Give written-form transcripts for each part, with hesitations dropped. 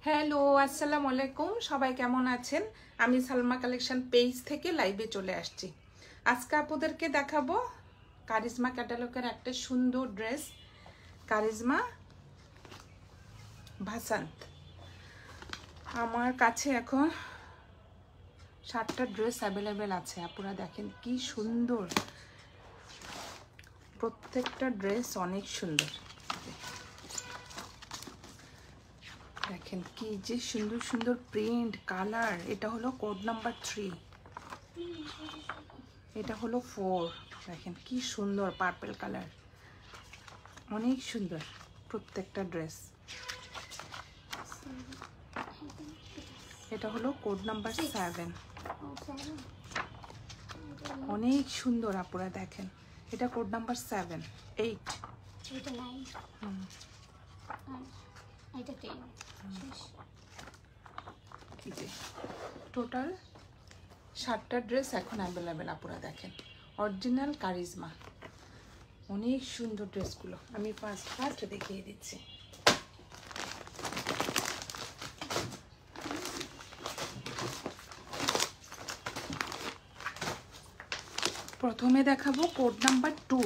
Hello, আসসালামু আলাইকুম। সবাই কেমন আছেন? আমি সালমা কালেকশন পেজ থেকে লাইভে চলে আসছি। আজকে আপনাদেরকে দেখাবো কারিজমা ক্যাটালগের একটা সুন্দর ড্রেস, কারিজমা ভাসান্ত। আমার কাছে এখন 7টা ড্রেস অ্যাভেলেবেল আছে। আপনারা দেখেন কি সুন্দর, প্রত্যেকটা ড্রেস অনেক সুন্দর। দেখেন কি যে সুন্দর সুন্দর প্রিন্ট, কালার। এটা হলো কোড নাম্বার 3, এটা হলো 4। দেখেন কি সুন্দর পার্পল কালার, অনেক সুন্দর প্রত্যেকটা ড্রেস। এটা হলো কোড নাম্বার 7, অনেক সুন্দর। আপনারা দেখেন এটা কোড নাম্বার 7, 8, এটা 9 আর এটা 10। টোটাল 7টা ড্রেস এখন অ্যাভেলেবেল। আপনারা দেখেন অরিজিনাল কারিজমা, অনেক সুন্দর ড্রেসগুলো। আমি ফার্স্ট দেখিয়ে দিচ্ছি। প্রথমে দেখাবো কোড নাম্বার 2,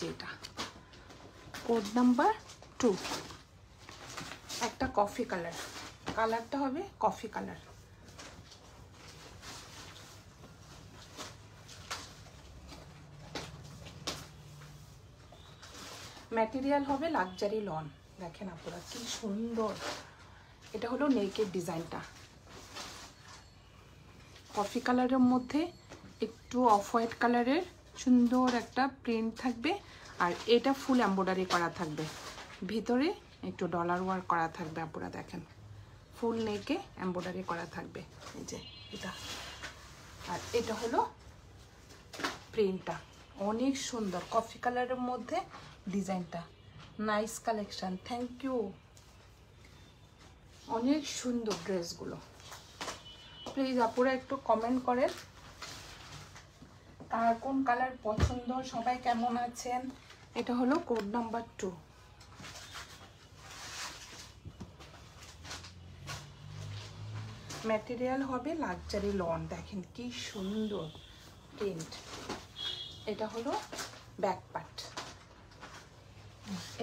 যেটা কোড নাম্বার 2, একটা কফি কালার। কালারটা হবে কফি কালার। ম্যাটেরিয়াল হবে লাক্সারি লন। দেখেন আপনারা কি সুন্দর। এটা হলো নেকের ডিজাইনটা, কফি কালারের মধ্যে একটু অফ হোয়াইট কালারের সুন্দর একটা প্রিন্ট থাকবে। আর এটা ফুল এমব্রয়ডারি করা থাকবে, ভিতরে একটু ডলার ওয়ার্ক করা থাকবে। আপনারা দেখেন ফুল নেকে এমব্রয়ডারি করা থাকবে, এই যে এটা। আর এটা হলো প্রিন্টটা, অনেক সুন্দর কফি কালারের মধ্যে ডিজাইনটা। Nice collection, thank you. অনেক সুন্দর ড্রেসগুলো। প্লিজ আপনারা একটু কমেন্ট করেন আর কোন কালার পছন্দ, সবাই কেমন আছেন। এটা হলো কোড নাম্বার 2। ম্যাটেরিয়াল হবে লাক্সারি লন। দেখেন কি সুন্দর প্রিন্ট। এটা হলো ব্যাক পার্ট,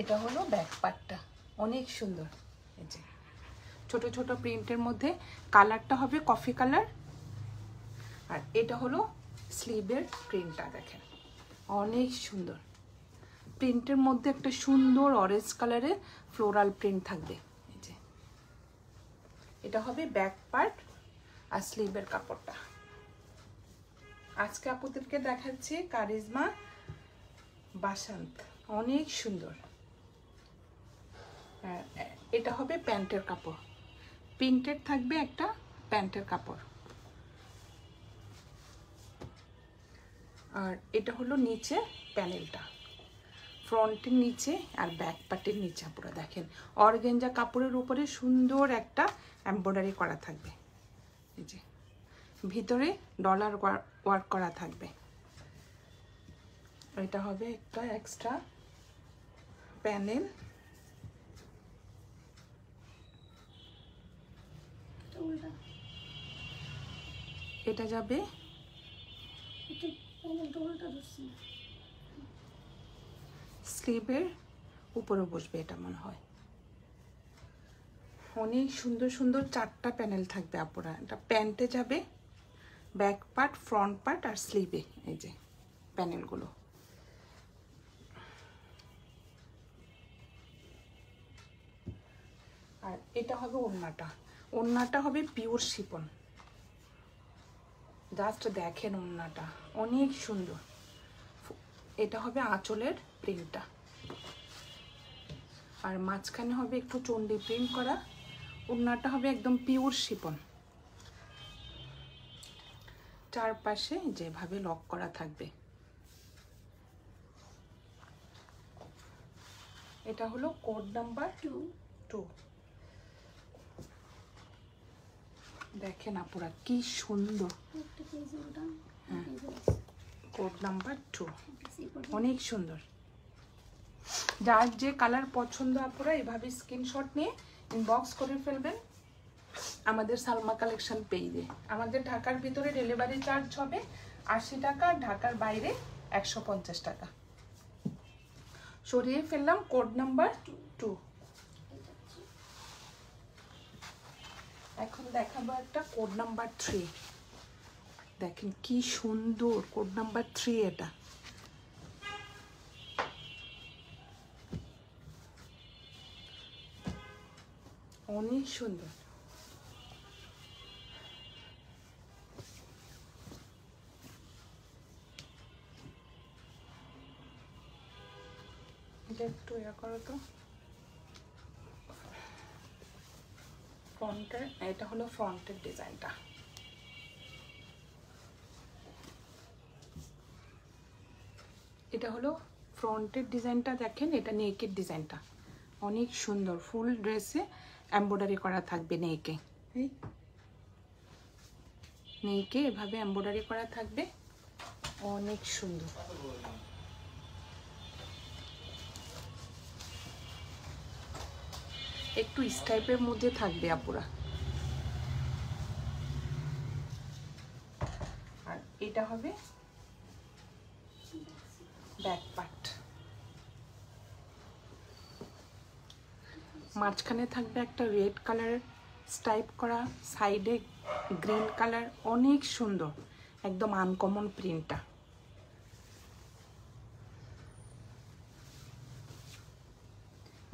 এটা হলো ব্যাক পার্টটা, অনেক সুন্দর। এই যে ছোট ছোট প্রিন্টের মধ্যে কালারটা হবে কফি কালার। আর এটা হলো স্লিভের প্রিন্টটা, দেখেন অনেক সুন্দর। প্রিন্টের মধ্যে একটা সুন্দর অরেঞ্জ কালারের ফ্লোরাল প্রিন্ট থাকবে। এই যে এটা হবে ব্যাক পার্ট আর স্লিভের কাপড়টা। আজকে আপনাদেরকে দেখাচ্ছি কারিজমা ভাসান্ত, অনেক সুন্দর। এটা হবে প্যান্টের কাপড়, প্রিন্টেড থাকবে একটা প্যান্টের কাপড়। আর এটা হলো নিচে প্যানেলটা, ফ্রন্টের নিচে আর ব্যাক পার্টের নিচে। আপনারা দেখেন অর্গানজা কাপড়ের উপরে সুন্দর একটা এমব্রয়ডারি করা থাকবে। এই যে ভিতরে ডলার ওয়ার্ক করা থাকবে। এটা হবে একটা এক্সট্রা প্যানেল। এটা যাবে স্লিভের উপরে বসবে, এটা মনে হয়। অনেক সুন্দর সুন্দর 4টা প্যানেল থাকবে। আপনারা এটা প্যান্টে যাবে, ব্যাক পার্ট, ফ্রন্ট পার্ট আর স্লিভে এই যে প্যানেলগুলো। আর এটা হবে ওড়নাটা, ওড়নাটা হবে পিওর শিফন। জাস্ট দেখেন ওড়নাটা অনেক সুন্দর। এটা হবে আঁচলের প্রিন্টটা, আর মাঝখানে হবে একটু চন্ডি প্রিন্ট করা। ওড়নাটা হবে একদম পিওর শিফন, চারপাশে যেভাবে লক করা থাকবে। এটা হলো কোড নাম্বার 2। দেখেন আপুরা কি সুন্দর। কোড নাম্বার 2 অনেক সুন্দর। যার যে কালার পছন্দ আপনারা এভাবে স্ক্রিনশট নিয়ে ইনবক্স করে ফেলবেন আমাদের সালমা কালেকশন পেজে। আমাদের ঢাকার ভিতরে ডেলিভারি চার্জ হবে 80 টাকা, ঢাকার বাইরে 150 টাকা। সরিয়ে ফেললাম কোড নাম্বার 2। এখন দেখাবো একটা কোড নাম্বার 3। দেখেন কি সুন্দর কোড নাম্বার 3। এটা অনেক সুন্দর। এটা একটু ইয়া করো তো ফ্রন্টের। এটা হলো ফ্রন্টের ডিজাইনটা। এটা হলো ফ্রন্টের ডিজাইনটা। দেখেন এটা নেকের ডিজাইনটা অনেক সুন্দর। ফুল ড্রেসে এমব্রয়ডারি করা থাকবে নেকে। নেকে এভাবে এমব্রয়ডারি করা থাকবে, অনেক সুন্দর। একটু স্টাইপের মধ্যে থাকবে আপুরা। আর এটা হবে ব্যাক পার্ট। মাঝখানে থাকবে একটা রেড কালারের স্টাইপ করা, সাইডে গ্রিন কালার, অনেক সুন্দর একদম আনকমন প্রিন্টটা।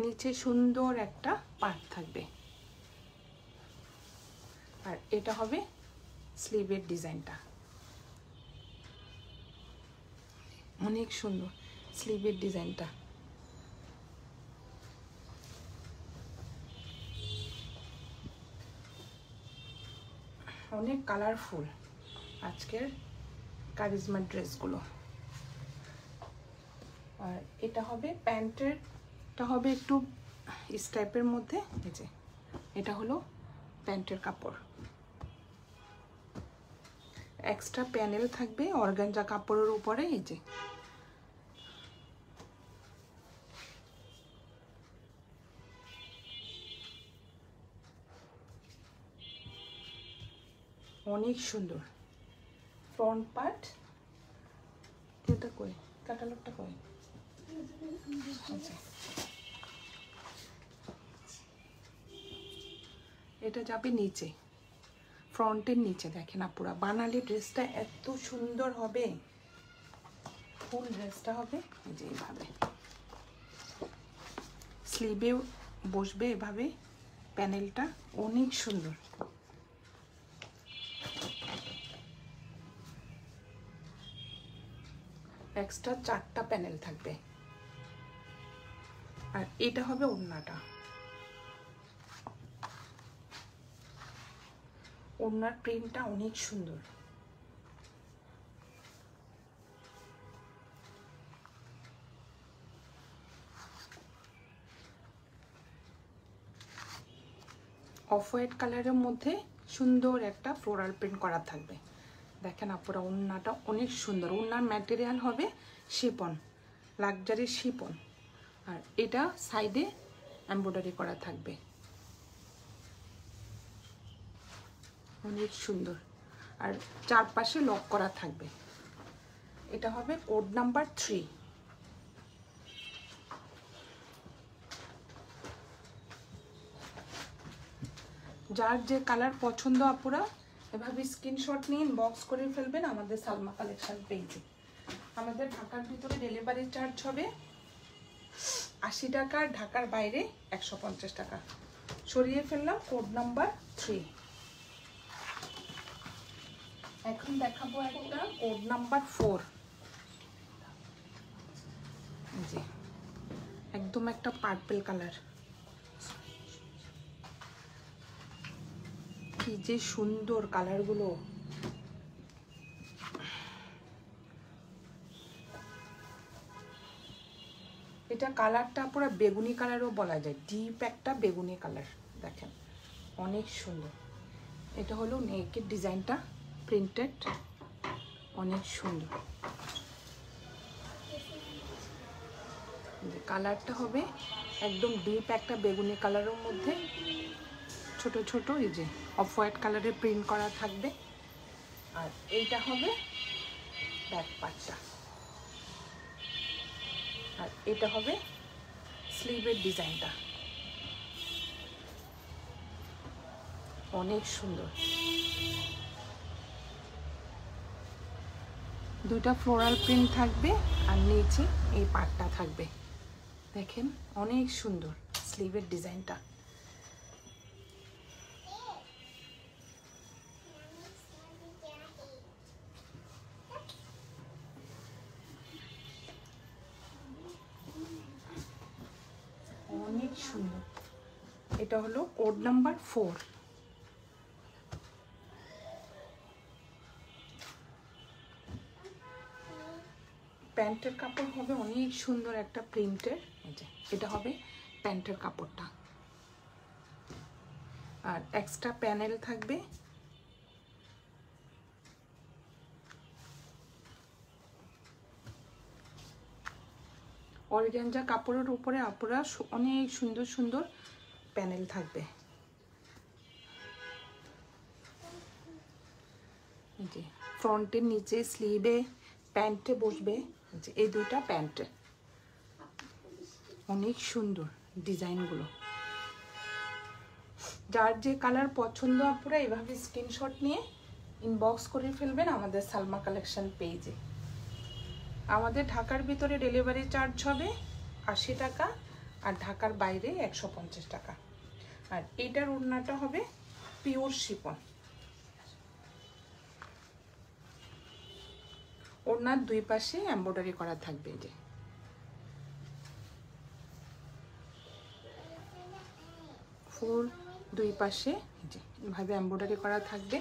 নিচে সুন্দর একটা পার্ট থাকবে। আর এটা হবে স্লিভের ডিজাইনটা, অনেক সুন্দর স্লিভের ডিজাইনটা। অনেক কালারফুল আজকের কারিজমা ড্রেসগুলো। আর এটা হবে প্যান্টেরটা হবে একটু স্টাইপের মধ্যে। এই যে এটা হলো প্যান্টের কাপড়, এক্সট্রা প্যানেল থাকবে অর্গানজা কাপড়ের উপরে। এই যে অনেক সুন্দর ফ্রন্ট পার্ট। এটা কই ক্যাটালগটা কই? এটা যাবে নিচে, ফ্রন্টের নিচে। দেখেন আপুরা বানালি ড্রেসটা এত সুন্দর হবে। ফুল ড্রেসটা হবে যে এইভাবে, স্লিভেও বসবে এভাবে প্যানেলটা, অনেক সুন্দর। এক্সট্রা 4টা প্যানেল থাকবে। আর এটা হবে ওড়নাটা। ওড়নার প্রিন্টটা অনেক সুন্দর। অফ হোয়াইট কালারের মধ্যে সুন্দর একটা ফ্লোরাল প্রিন্ট করা থাকবে। দেখেন আপুরা ওড়নাটা অনেক সুন্দর। ওড়নার ম্যাটেরিয়াল হবে শিপন, লাক্সারি শিপন। আর এটা সাইডে এমব্রয়ডারি করা থাকবে, অনেক সুন্দর। আর চারপাশে লক করা থাকবে। এটা হবে কোড নাম্বার 3। যার যে কালার পছন্দ আপুরা এভাবে স্ক্রিনশট নিয়ে ইনবক্স করে ফেলবেন আমাদের সালমা কালেকশন পেজে। আমাদের ঢাকার ভিতরে ডেলিভারি চার্জ হবে 80 টাকা, ঢাকার বাইরে 150 টাকা। সরিয়ে ফেললাম কোড নাম্বার 3। এখন দেখাবো একটা কোড নাম্বার 4। জি একদম একটা পার্পল কালার, কি যে সুন্দর কালারগুলো। এটা কালারটা পুরো বেগুনি কালারও বলা যায়, ডিপ একটা বেগুনি কালার। দেখেন অনেক সুন্দর। এটা হলো নেকের ডিজাইনটা প্রিন্টেড, অনেক সুন্দর। যে কালারটা হবে একদম ডিপ একটা বেগুনি কালারের মধ্যে, ছোট ছোট এই যে অফ হোয়াইট কালারের প্রিন্ট করা থাকবে। আর এইটা হবে ব্যাক পার্টটা, আর এটা হবে স্লিভের ডিজাইনটা। অনেক সুন্দর, দুইটা ফ্লোরাল প্রিন্ট থাকবে আর নিচে এই পাটটা থাকবে। দেখেন অনেক সুন্দর স্লিভের ডিজাইনটা। অনেক সুন্দর। এটা হলো কোড নাম্বার 4। প্যান্টের কাপড় হবে অনেক সুন্দর একটা প্রিন্টের। এটা হবে প্যান্টের কাপড়টা, আর এক্সট্রা প্যানেল থাকবে। অর্গানজা কাপড়ের উপরে আপনারা অনেক সুন্দর সুন্দর প্যানেল থাকবে। যে ফ্রন্টের নিচে স্লিভে প্যান্টে বসবে, এই দুইটা প্যান্টে। অনেক সুন্দর ডিজাইনগুলো। যার যে কালার পছন্দ আপনারা এভাবে স্ক্রিনশট নিয়ে ইনবক্স করে ফেলবেন আমাদের সালমা কালেকশন পেজে। আমাদের ঢাকার ভিতরে ডেলিভারি চার্জ হবে 80 টাকা, আর ঢাকার বাইরে 150 টাকা। আর এইটার ওড়নাটা হবে পিওর শিফন। ওড়নার দুই পাশে এমব্রয়ডারি করা থাকবে। যে ফুল দুই পাশে যে এভাবে এমব্রয়ডারি করা থাকবে।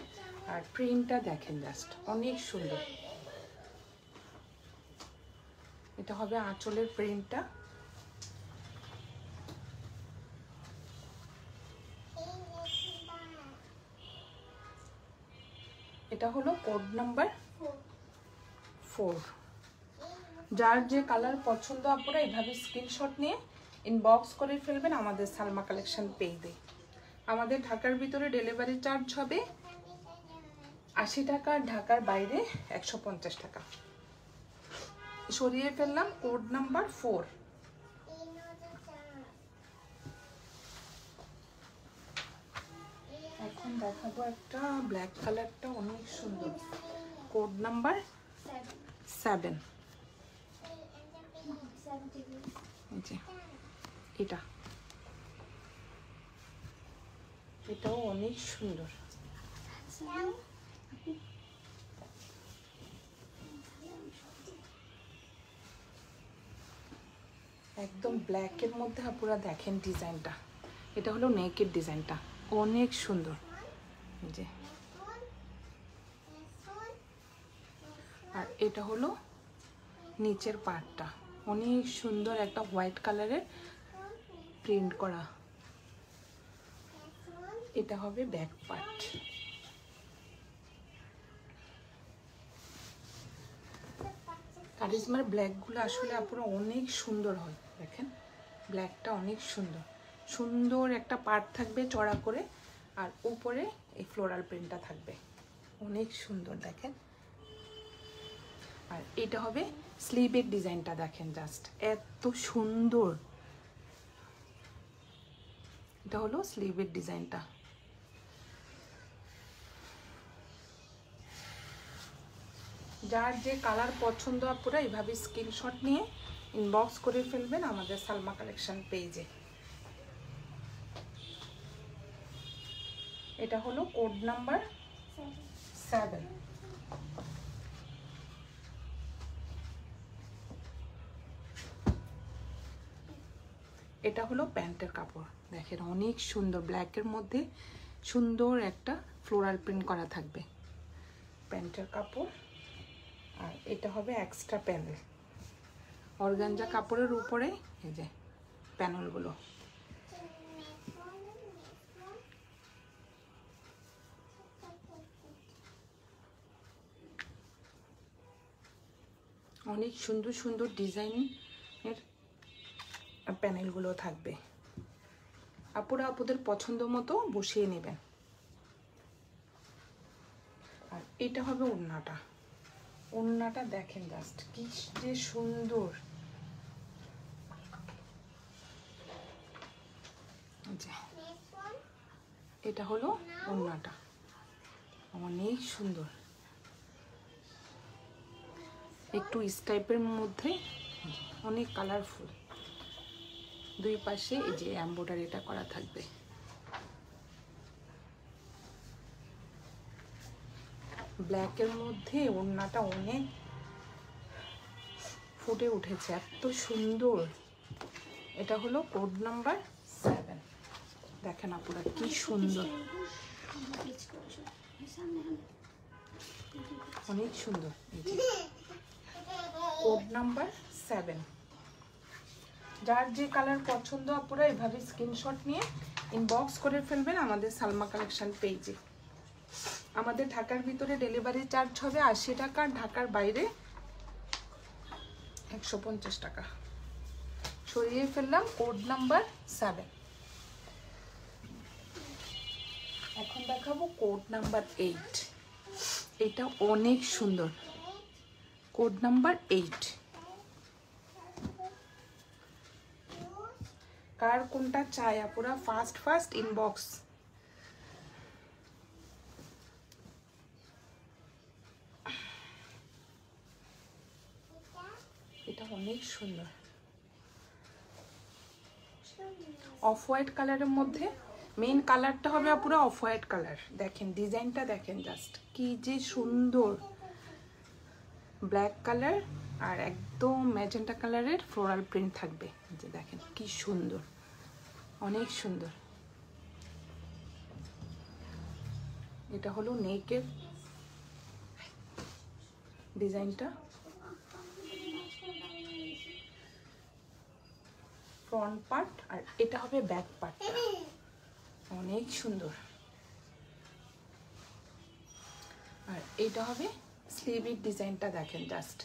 আর প্রিন্টটা দেখেন জাস্ট অনেক সুন্দর। এটা হবে আঁচলের প্রিন্টটা। এটা হলো কোড নাম্বার 4। যার যে কালার পছন্দ আপনারা এইভাবে স্ক্রিনশট নিয়ে ইনবক্স করে ফেলবেন আমাদের সালমা কালেকশন পেজে। আমাদের ঢাকার ভিতরে ডেলিভারি চার্জ হবে 80 টাকা, ঢাকার বাইরে 150 টাকা। সরিয়ে ফেললাম কোড নাম্বার 4। এখন দেখাবো একটা ব্ল্যাক কালারটা অনেক সুন্দর, কোড নাম্বার 7। এটা এটাও অনেক সুন্দর। একদম ব্ল্যাকের মধ্যে আপনারা দেখেন ডিজাইনটা। এটা হলো নেকের ডিজাইনটা, অনেক সুন্দর। যে আর এটা হলো নিচের পার্টটা, অনেক সুন্দর একটা হোয়াইট কালারের প্রিন্ট করা। এটা হবে ব্যাক পার্ট। কারিজমার ব্ল্যাকগুলো আসলে আপনারা অনেক সুন্দর হয়। দেখেন ব্ল্যাকটা অনেক সুন্দর, সুন্দর একটা পার্ট থাকবে চড়া করে, আর উপরে এই ফ্লোরাল প্রিন্টটা থাকবে অনেক সুন্দর। দেখেন আর এটা হবে স্লিভের ডিজাইনটা। দেখেন জাস্ট এত সুন্দর। এটা হলো স্লিভের ডিজাইনটা। যার যে কালার পছন্দ আপনারা এইভাবে স্ক্রিনশট নিয়ে ইনবক্স করে ফেলবেন আমাদের সালমা কালেকশন পেজে। এটা হলো কোড নাম্বার 7। এটা হলো প্যান্টের কাপড়। দেখেন অনেক সুন্দর, ব্ল্যাকের মধ্যে সুন্দর একটা ফ্লোরাল প্রিন্ট করা থাকবে প্যান্টের কাপড়। আর এটা হবে এক্সট্রা প্যানেল, অর্গানজা কাপড়ের উপরে এই যে প্যানেলগুলো। অনেক সুন্দর সুন্দর ডিজাইনের প্যানেলগুলো থাকবে। আপুরা আপুদের পছন্দ মতো বসিয়ে নেবেন। আর এটা হবে ওড়নাটা। ওড়নাটা দেখেন জাস্ট কি যে সুন্দর। এটা হলো ওড়নাটা, অনেক সুন্দর, একটু স্টাইপের মধ্যে, অনেক কালারফুল। দুই পাশে এই যে এমব্রয়ডারিটা করা থাকবে। ব্ল্যাকের মধ্যে ওড়নাটা অনেক ফুটে উঠেছে, এত সুন্দর। এটা হলো কোড নাম্বার 7। দেখেন আপুরা কি সুন্দর, অনেক সুন্দর। Code number 7। যার যে কালার পছন্দ আপুরা এভাবে স্ক্রিনশট নিয়ে ইনবক্স করে ফেলবেন আমাদের সালমা কালেকশন পেজে। আমাদের ঢাকার ভিতরে ডেলিভারি চার্জ হবে 80 টাকা, ঢাকার বাইরে 150 টাকা। সরিয়ে ফেললাম কোড নাম্বার 7। এখন দেখাবো কোড নাম্বার 8। এটা অনেক সুন্দর, কোড নাম্বার 8। কার কোনটা চাই আপুরা ফার্স্ট ইনবক্স। এটা অনেক সুন্দর, অফ হোয়াইট কালারের মধ্যে। মেইন কালারটা হবে পুরো অফ হোয়াইট কালার। দেখেন ডিজাইনটা দেখেন জাস্ট কি যে সুন্দর। ব্ল্যাক কালার আর একদম ম্যাজেন্টা কালারের ফ্লোরাল প্রিন্ট থাকবে। যে দেখেন কি সুন্দর, অনেক সুন্দর। এটা হলো নেকের ডিজাইনটা, ফ্রন্ট পার্ট, আর এটা হবে ব্যাক পার্টটা। অনেক সুন্দর। আর এটা হবে স্লিভের ডিজাইনটা দেখেন জাস্ট,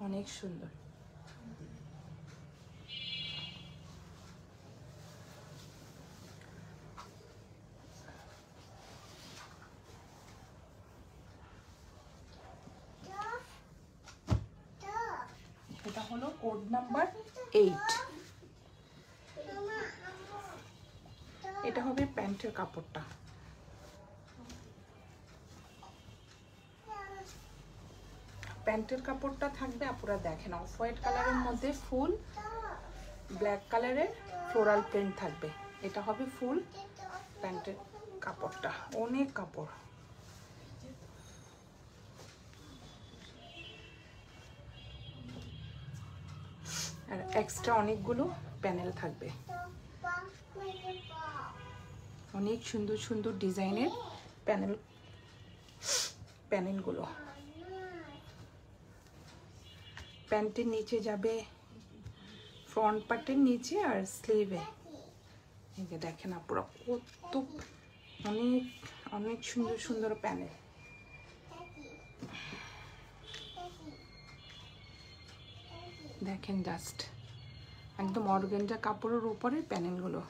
অনেক সুন্দর। এটা হলো কোড নাম্বার 8। এটা হবে প্যান্টের কাপড়টা। প্যান্টের কাপড়টা থাকবে আপুরা দেখেন অফ হোয়াইট কালারের মধ্যে ফুল ব্ল্যাক কালারের ফ্লোরাল প্রিন্ট থাকবে। এটা হবে ফুল প্যান্টের কাপড়টা, অনেক কাপড়। আর এক্সট্রা অনেকগুলো প্যানেল থাকবে, অনেক সুন্দর সুন্দর ডিজাইনের প্যানেলগুলো। প্যান্টের নিচে যাবে, ফ্রন্ট পার্টের নিচে আর স্লিভে। এই যে দেখেন আপুরা কত অনেক অনেক সুন্দর সুন্দর প্যানেল। দেখেন জাস্ট একদম অর্গানজা কাপড়ের উপরে প্যানেলগুলো।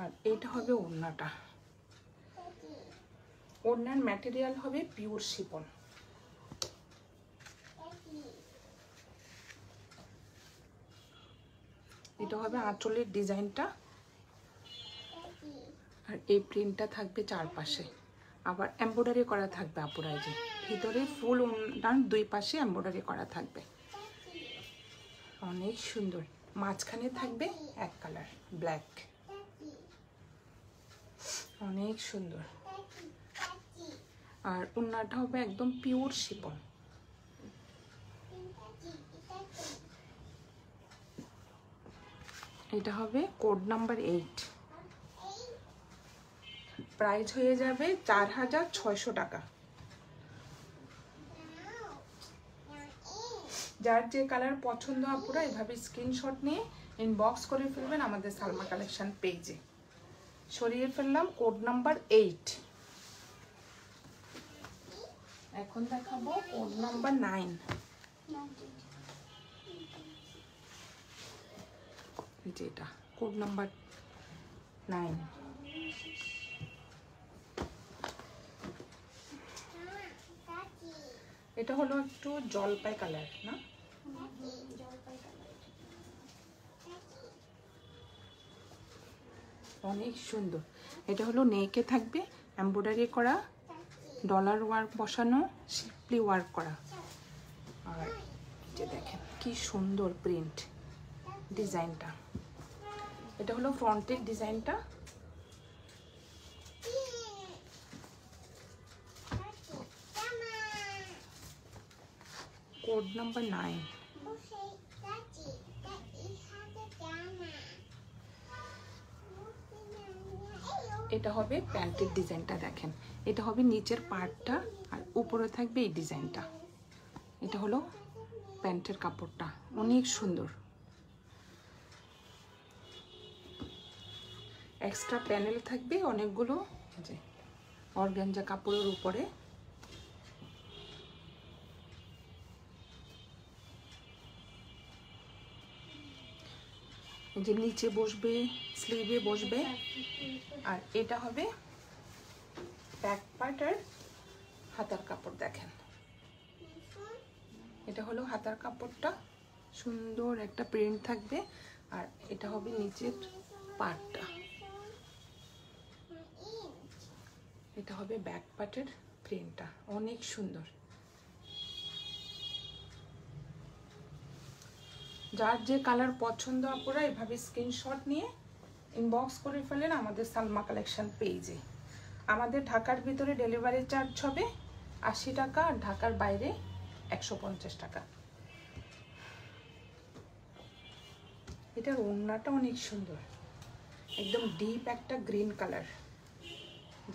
আর এটা হবে ওড়নাটা। ওড়নার ম্যাটেরিয়াল হবে পিওর শিফন। এটা হবে আঁচলের ডিজাইনটা, আর এই প্রিন্টটা থাকবে চারপাশে। আবার এমব্রয়ডারি করা থাকবে আপুরা, এই যে ভিতরে ফুল ওড়নার দুই পাশে এমব্রয়ডারি করা থাকবে, অনেক সুন্দর। মাঝখানে থাকবে এক কালার ব্ল্যাক, অনেক সুন্দর। আর ওড়নাটা হবে একদম পিওর শিফন। এটা হবে কোড নাম্বার 8। প্রাইস হয়ে যাবে 4600 টাকা। যার যে কালার পছন্দ আপুরা এভাবে স্ক্রিনশট নিয়ে ইনবক্স করে ফেলবেন আমাদের সালমা কালেকশন পেজে। সরিয়ে ফেললাম কোড নাম্বার 8। এখন দেখাবো কোড নাম্বার 9। যেটা কোড নাম্বার 9। এটা হলো একটু জলপাই কালার না, অনেক সুন্দর। এটা হলো নেকে থাকবে এমব্রয়ডারি করা, ডলার ওয়ার্ক বসানো, সিম্পলি ওয়ার্ক করা। আর যে দেখেন কি সুন্দর প্রিন্ট ডিজাইনটা। এটা হলো ফ্রন্টের ডিজাইনটা। Code number 9। এটা হবে প্যান্টের ডিজাইনটা। দেখেন এটা হবে নিচের পার্টটা আর উপরে থাকবে এই ডিজাইনটা। এটা হলো প্যান্টের কাপড়টা, অনেক সুন্দর। এক্সট্রা প্যানেল থাকবে অনেকগুলো, যে অর্গানজা কাপড়ের উপরে। যে নিচে বসবে, স্লিভে বসবে। আর এটা হবে ব্যাক পার্টের হাতার কাপড়। দেখেন এটা হলো হাতার কাপড়টা, সুন্দর একটা প্রিন্ট থাকবে। আর এটা হবে নিচের পার্টটা। এটা হবে ব্যাক পার্টের প্রিন্টটা, অনেক সুন্দর। যার যে কালার পছন্দ আপনারা এভাবে স্ক্রিনশট নিয়ে ইনবক্স করে ফেলেন আমাদের সালমা কালেকশন পেজে। আমাদের ঢাকার ভিতরে ডেলিভারি চার্জ হবে 80 টাকা, আর ঢাকার বাইরে 150 টাকা। এটার ওড়নাটা অনেক সুন্দর, একদম ডিপ একটা গ্রিন কালার।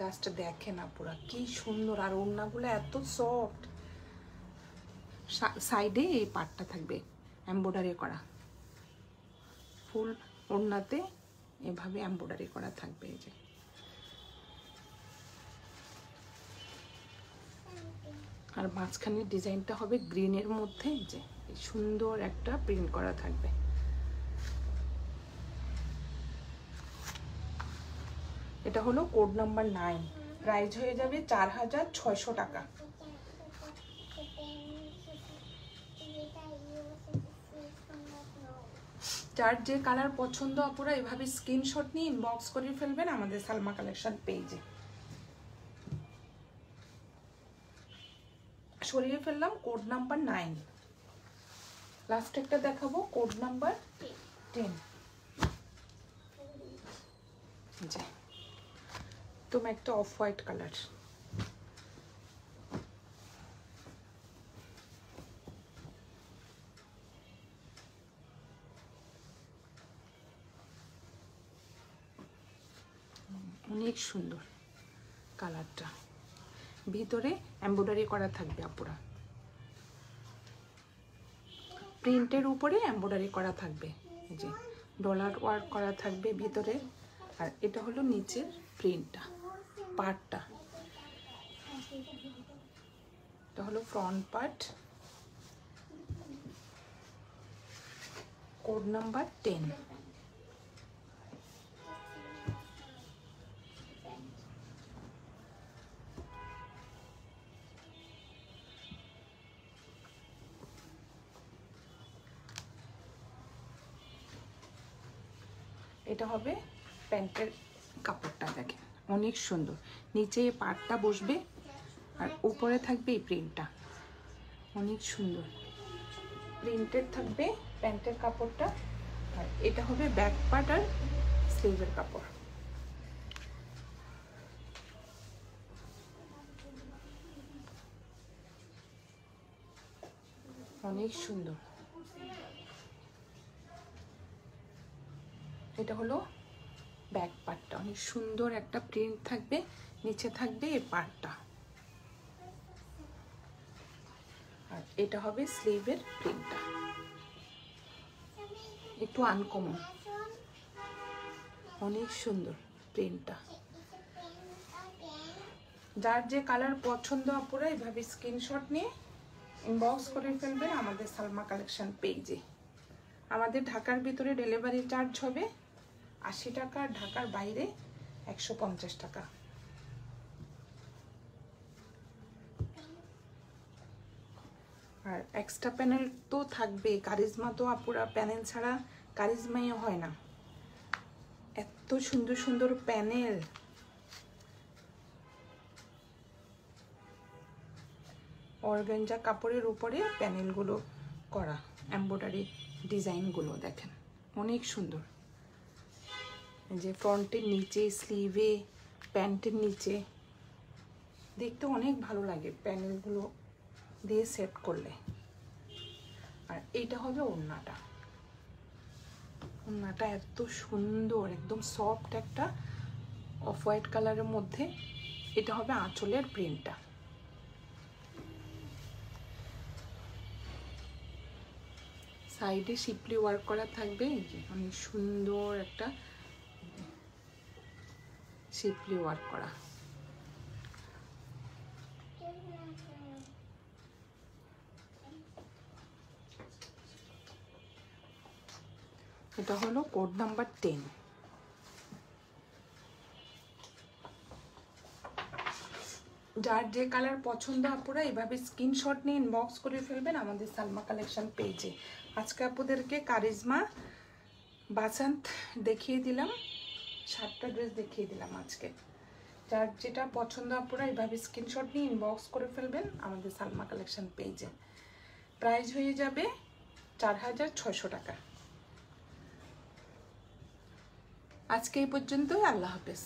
জাস্ট দেখেন আপুরা কি সুন্দর। আর ওড়নাগুলো এত সফট। সাইডে এই পার্টটা থাকবে এমব্রয়ডারি করা, ফুল ওড়নাতে এভাবে এমব্রয়ডারি করা থাকবে। এই যে আর মাঝখানের ডিজাইনটা হবে গ্রিনের মধ্যে, যে সুন্দর একটা প্রিন্ট করা থাকবে। এটা হলো কোড নাম্বার 9। প্রাইস হয়ে যাবে 4600 টাকা। যার যে কালার পছন্দ আপনারা এভাবে স্ক্রিনশট নিয়ে ইনবক্স করে ফেলবেন আমাদের সালমা কালেকশন পেজে। সরিয়ে ফেললাম কোড নাম্বার 9। লাস্ট একটা দেখাবো কোড নাম্বার 10। যে তুমি একটা অফ হোয়াইট কালার। অনেক সুন্দর কালারটা, ভিতরে এমব্রয়ডারি করা থাকবে আপুরা, প্রিন্টের উপরে এমব্রয়ডারি করা থাকবে। এই যে ডলার ওয়ার্ক করা থাকবে ভিতরে। আর এটা হলো নিচের প্রিন্টটা, পার্টটা। এটা হলো ফ্রন্ট পার্ট। Code number 10। এটা হবে প্যান্টের কাপড়টা। দেখেন অনেক সুন্দর, নিচে এই পার্টটা বসবে আর উপরে থাকবে এই প্রিন্টটা, অনেক সুন্দর প্রিন্টেড থাকবে প্যান্টের কাপড়টা। আর এটা হবে ব্যাক পার্ট আর স্লিভের কাপড়। অনেক সুন্দর। এটা হলো ব্যাক পার্টটা, অনেক সুন্দর একটা প্রিন্ট থাকবে, নিচে থাকবে এই পার্টটা। আর এটা হবে স্লিভের প্রিন্টটা, একটু আনকমন, অনেক সুন্দর প্রিন্টটা। যার যে কালার পছন্দ আপুরা এইভাবে স্ক্রিনশট নিয়ে ইনবক্স করে ফেলবেন আমাদের সালমা কালেকশন পেজে। আমাদের ঢাকার ভিতরে ডেলিভারি চার্জ হবে 80 টাকা, ঢাকার বাইরে 150 টাকা। আর এক্সট্রা প্যানেল তো থাকবে, কারিজমা তো আপুরা প্যানেল ছাড়া কারিজমাই হয় না। এত সুন্দর সুন্দর প্যানেল, অর্গানজা কাপড়ের উপরে প্যানেলগুলো করা, এমব্রয়ডারি ডিজাইনগুলো দেখেন অনেক সুন্দর। যে ফ্রন্টের নিচে, স্লিভে, প্যান্টের নিচে দেখতে অনেক ভালো লাগে প্যানেলগুলো দিয়ে সেট করলে। আর এইটা হবে ওড়নাটা। ওড়নাটা এত সুন্দর, একদম সফট একটা অফ হোয়াইট কালারের মধ্যে। এটা হবে আঁচলের প্রিন্টটা। সাইডে শিপলি ওয়ার্ক করা থাকবে, এই যে অনেক সুন্দর একটা শিপলি ওয়ার্ক করা। এটা হলো কোড নাম্বার 10। যার যে কালার পছন্দ আপুরা এইভাবে স্ক্রিনশট নিয়ে ইনবক্স করে ফেলবেন আমাদের সালমা কালেকশন পেজে। আজকে আপুদেরকে কারিজমা বাসান্ত দেখিয়ে দিলাম, 7টা ড্রেস দেখিয়ে দিলাম আজকে। যার যেটা পছন্দ আপুরা এইভাবে স্ক্রিনশট নিয়ে ইনবক্স করে ফেলবেন আমাদের সালমা কালেকশন পেজে। প্রাইস হয়ে যাবে 4600 টাকা। আজকে এই পর্যন্তই, আল্লাহ হাফেজ।